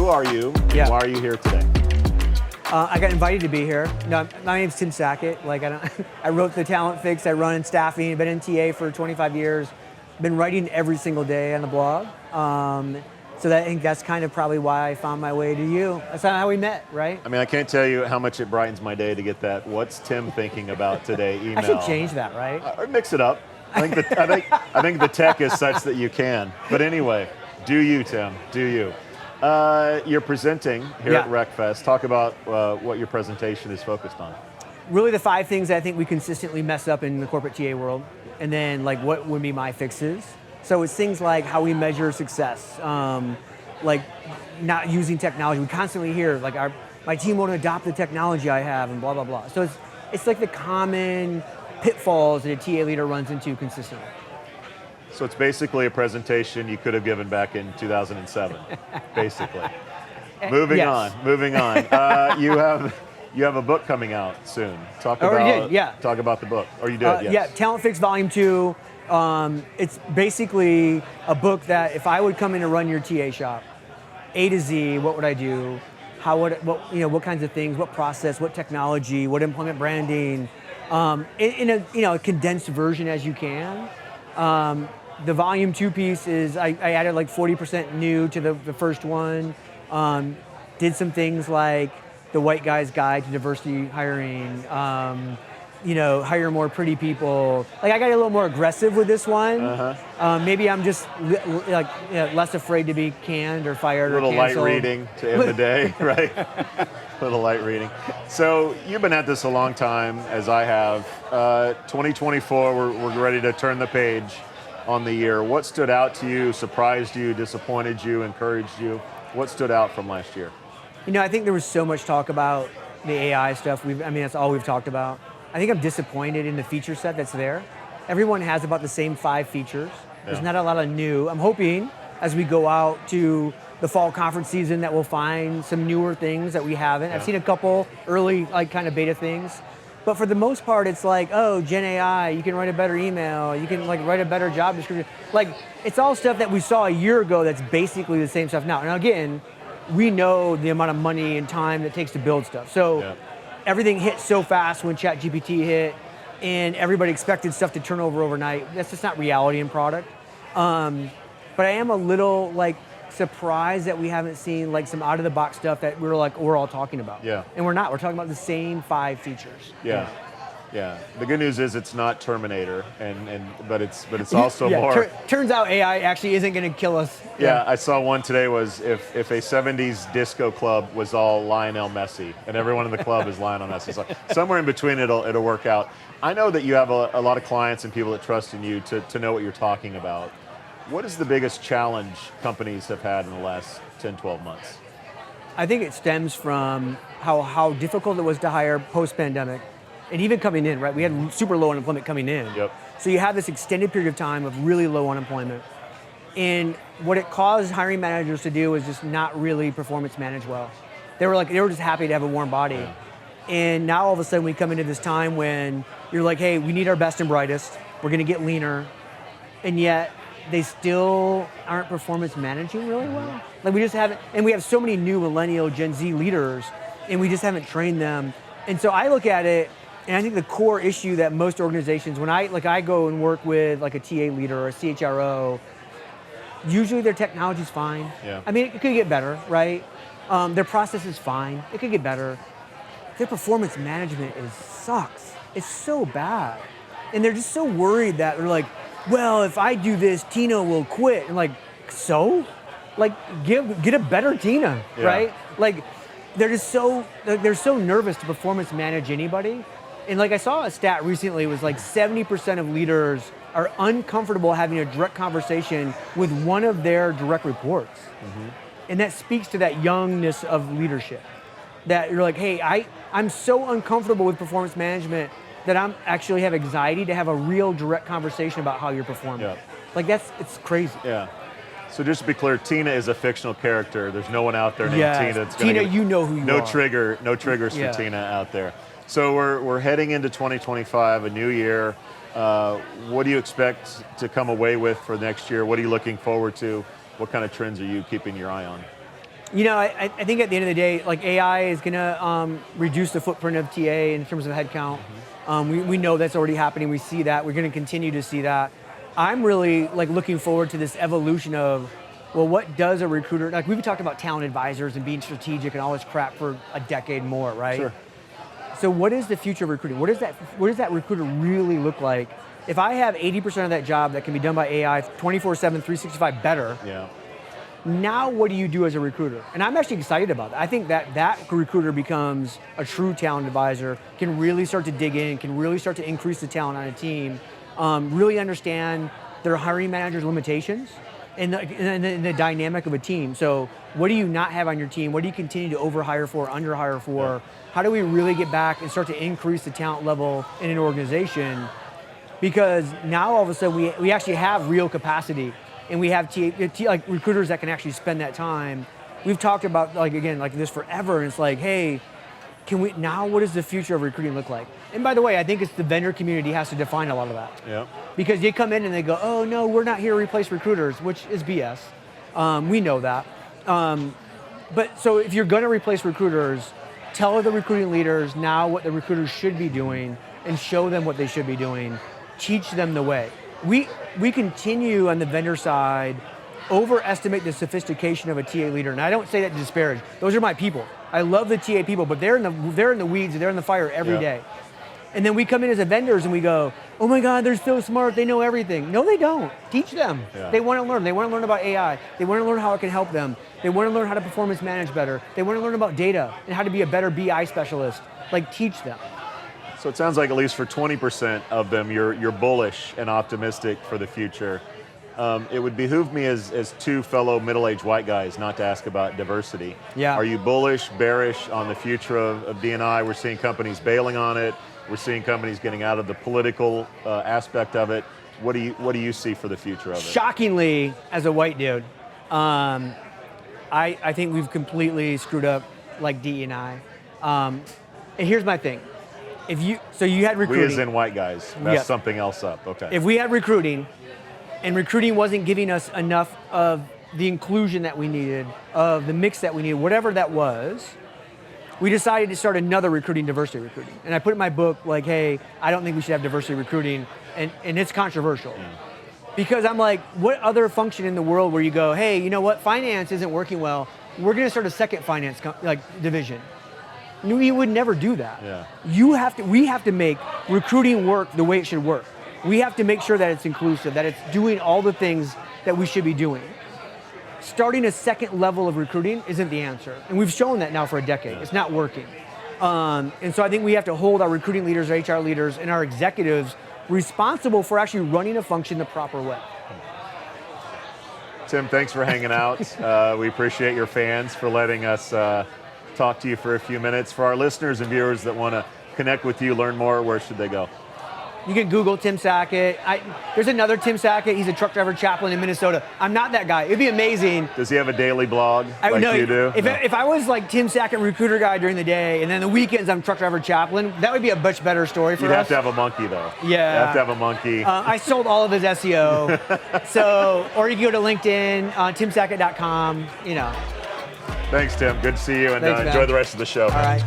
who are you? Yeah. Why are you here today? I got invited to be here. No, my name's Tim Sackett. I wrote the Talent Fix. I run staffing. Been in TA for 25 years. Been writing every single day on the blog. So I think that's kind of probably why I found my way to you. That's how we met, right? I mean, I can't tell you how much it brightens my day to get that "What's Tim thinking about today?" email. I should change that, right? Or mix it up. I think the tech is such that you can. But anyway, do you, Tim? Do you? You're presenting here at RecFest. Talk about what your presentation is focused on. Really the 5 things that I think we consistently mess up in the corporate TA world, and then like what would be my fixes. So it's things like how we measure success, like not using technology. We constantly hear like my team won't adopt the technology I have and blah, blah, blah. So it's like the common pitfalls that a TA leader runs into consistently. So it's basically a presentation you could have given back in 2007, basically. Moving on. You have a book coming out soon. Talk about the book. Or you did, yes. Yeah, Talent Fix Volume 2. It's basically a book that if I would come in and run your TA shop, A to Z, what would I do? What kinds of things? What process? What technology? What employment branding? In a condensed version as you can. The Volume 2 piece is I added like 40% new to the first one. Did some things like the White Guy's Guide to Diversity Hiring. Hire more pretty people. Like I got a little more aggressive with this one. Maybe I'm just less afraid to be canned or fired or canceled. A little light reading to end the day, right? A little light reading. So you've been at this a long time, as I have. 2024, we're ready to turn the page on the year. What stood out to you, surprised you, disappointed you, encouraged you? What stood out from last year? I think there was so much talk about the AI stuff. That's all we've talked about. I think I'm disappointed in the feature set that's there. Everyone has about the same 5 features. There's not a lot of new. I'm hoping as we go out to the fall conference season that we'll find some newer things that we haven't. I've seen a couple early kind of beta things. But for the most part, it's like, oh, Gen AI, you can write a better email, you can write a better job description. It's all stuff that we saw a year ago that's basically the same stuff now. Now again, we know the amount of money and time that it takes to build stuff. So everything hit so fast when ChatGPT hit, and everybody expected stuff to turn over overnight. That's just not reality in product. But I am a little surprised that we haven't seen some out of the box stuff that we're all talking about. Yeah. And we're not. We're talking about the same 5 features. Yeah. The good news is it's not Terminator, but it's also more. Turns out AI actually isn't going to kill us. Yeah, I saw one today was if a 70s disco club was all Lionel Messi and everyone in the club is Lionel Messi. So somewhere in between it'll work out. I know that you have a lot of clients and people that trust in you to know what you're talking about. What is the biggest challenge companies have had in the last 10, 12 months? I think it stems from how difficult it was to hire post-pandemic. And even coming in, right? We had super low unemployment coming in. Yep. So you have this extended period of time of really low unemployment. And what it caused hiring managers to do was just not really performance manage well. They were just happy to have a warm body. Yeah. And now all of a sudden we come into this time when you're like, hey, we need our best and brightest. We're going to get leaner. And yet they still aren't performance managing really well. We just haven't, and we have so many new millennial Gen Z leaders, and we just haven't trained them. And so I look at it, and I think the core issue that most organizations, when I go and work with a TA leader or a CHRO, usually their technology's fine. Yeah. It could get better, right? Their process is fine. It could get better. Their performance management sucks. It's so bad. And they're just so worried that they're like, well, if I do this, Tina will quit. And so? Get a better Tina, right? They're just they're so nervous to performance manage anybody. And I saw a stat recently, it was 70% of leaders are uncomfortable having a direct conversation with one of their direct reports. Mm-hmm. And that speaks to that youngness of leadership. That you're like, hey, I'm so uncomfortable with performance management that I'm actually have anxiety to have a real direct conversation about how you're performing. Yeah. It's crazy. Yeah. So just to be clear, Tina is a fictional character. There's no one out there named Tina. That's Tina, you know who you are. No triggers for Tina out there. So we're heading into 2025, a new year. What do you expect to come away with for next year? What are you looking forward to? What kind of trends are you keeping your eye on? I think at the end of the day, like AI is going to reduce the footprint of TA in terms of headcount. We know that's already happening. We see that. We're going to continue to see that. I'm really like looking forward to this evolution of, well, what does a recruiter, like we've talked about talent advisors and being strategic and all this crap for a decade more, right? Sure. So what is the future of recruiting? What does that recruiter really look like? If I have 80% of that job that can be done by AI 24/7, 365 better, Yeah. now what do you do as a recruiter? And I'm actually excited about that. I think that recruiter becomes a true talent advisor, can really start to dig in, can really start to increase the talent on a team, really understand their hiring manager's limitations and the dynamic of a team. So what do you not have on your team? What do you continue to overhire for, underhire for? Yeah. How do we really get back and start to increase the talent level in an organization? Because now all of a sudden we actually have real capacity and we have like recruiters that can actually spend that time. We've talked about like this forever, and it's like, hey, what does the future of recruiting look like? And by the way, I think it's the vendor community has to define a lot of that. Yeah. Because they come in and they go, oh no, we're not here to replace recruiters, which is BS. We know that. But so if you're gonna replace recruiters, tell the recruiting leaders now what the recruiters should be doing and show them what they should be doing. Teach them the way. We continue on the vendor side, overestimate the sophistication of a TA leader. And I don't say that to disparage. Those are my people. I love the TA people, but they're in the weeds, they're in the fire every day. And then we come in as a vendors and we go, oh my God, they're so smart, they know everything. No, they don't. Teach them. Yeah. They want to learn. They want to learn about AI. They want to learn how it can help them. They want to learn how to performance manage better. They want to learn about data and how to be a better BI specialist. Like, teach them. So it sounds like at least for 20% of them, you're bullish and optimistic for the future. It would behoove me as two fellow middle-aged white guys not to ask about diversity. Yeah. Are you bullish, bearish on the future of D&I? We're seeing companies bailing on it. We're seeing companies getting out of the political aspect of it. What do you see for the future of it? Shockingly, as a white dude, I think we've completely screwed up like DE&I. And here's my thing. So you had recruiting. We as in white guys, mess something else up, okay. If we had recruiting, and recruiting wasn't giving us enough of the inclusion that we needed, of the mix that we needed, whatever that was, we decided to start another diversity recruiting. And I put in my book, like, hey, I don't think we should have diversity recruiting, and it's controversial. Because I'm like, what other function in the world where you go, hey, you know what, finance isn't working well, we're gonna start a second finance division. We would never do that. Yeah. We have to make recruiting work the way it should work. We have to make sure that it's inclusive, that it's doing all the things that we should be doing. Starting a second level of recruiting isn't the answer. And we've shown that now for a decade. It's not working. And so I think we have to hold our recruiting leaders, our HR leaders, and our executives responsible for actually running a function the proper way. Tim, thanks for hanging out. We appreciate your fans for letting us talk to you for a few minutes. For our listeners and viewers that want to connect with you, learn more, where should they go? You can Google Tim Sackett. There's another Tim Sackett. He's a truck driver chaplain in Minnesota. I'm not that guy. It'd be amazing. Does he have a daily blog like you do? If I was like Tim Sackett recruiter guy during the day, and then the weekends I'm truck driver chaplain, that would be a much better story for us. You'd have to have a monkey though. Yeah. You have to have a monkey. I sold all of his SEO. Or you can go to LinkedIn, timsackett.com, Thanks, Tim. Good to see you, and Thanks, enjoy the rest of the show. All right.